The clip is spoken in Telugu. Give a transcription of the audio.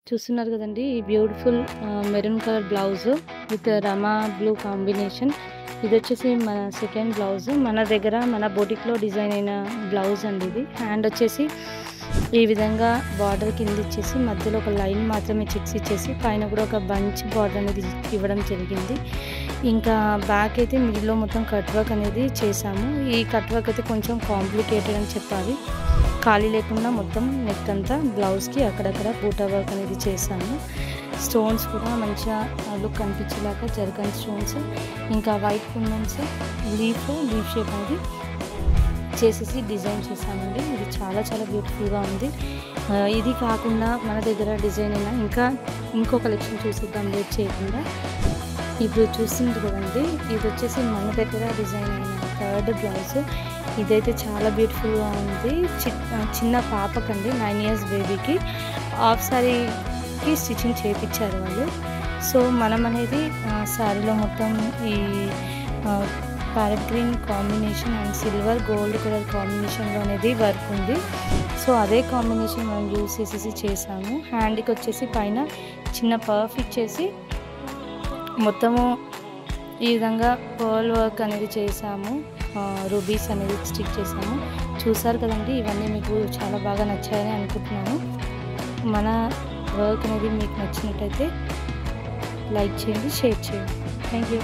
చూస్తున్నారు కదండీ! ఈ beautiful maroon colour blouse with రమా బ్లూ కాంబినేషన్. ఇదొచ్చేసి మన సెకండ్ బ్లౌజు. మన దగ్గర మన బొటిక్‌లో డిజైన్ అయిన బ్లౌజ్ అండి ఇది. హ్యాండ్ వచ్చేసి ఈ విధంగా బార్డర్ కింద ఇచ్చేసి మధ్యలో ఒక లైన్ మాత్రమే చెక్స్ ఇచ్చేసి పైన కూడా ఒక బంచ్ బార్డర్ అనేది ఇవ్వడం జరిగింది. ఇంకా బ్యాక్ అయితే మిడిల్‌లో మొత్తం కట్ వర్క్ అనేది చేశాము. ఈ కట్ వర్క్ అయితే కొంచెం కాంప్లికేటెడ్ అని చెప్పాలి. ఖాళీ లేకుండా మొత్తం నెక్ అంతా బ్లౌజ్‌కి అక్కడక్కడ బూటా వర్క్ అనేది చేశాము. స్టోన్స్ కూడా మంచిగా లుక్ కనిపించేలాగా జర్కన్ స్టోన్స్, ఇంకా వైట్ కుందన్స్, లీఫ్ షేప్ అనేది చేసేసి డిజైన్ చేశామండి. ఇది చాలా చాలా బ్యూటిఫుల్గా ఉంది. ఇది కాకుండా మన దగ్గర డిజైన్ అయినా ఇంకో కలెక్షన్ చూసేద్దాం లేట్ చేయకుండా. ఇప్పుడు చూస్తుంది కదండి, ఇది వచ్చేసి మన దగ్గర డిజైన్ అయిన థర్డ్ బ్లౌజ్. ఇదైతే చాలా బ్యూటిఫుల్గా ఉంది. చిన్న పాపకండి 9 ఇయర్స్ బేబీకి హాఫ్ శారీకి స్టిచ్చింగ్ చేయించారు వాళ్ళు. సో మనం అనేది శారీలో మొత్తం ఈ parrot green combination and silver gold colour కాంబినేషన్లో అనేది వర్క్ ఉంది. సో అదే కాంబినేషన్ మనం యూస్ చేసేసి చేసాము. హ్యాండ్కి వచ్చేసి పైన చిన్న పర్ఫ్ ఇచ్చేసి మొత్తము ఈ విధంగా పర్ల్ వర్క్ అనేది చేసాము. రూబీస్ అనేది స్టిక్ చేసాము. చూసారు కదండి, ఇవన్నీ మీకు చాలా బాగా నచ్చాయని అనుకుంటున్నాను. మన వర్క్ అనేది మీకు నచ్చినట్టయితే లైక్ చేయండి, షేర్ చేయండి. Thank you.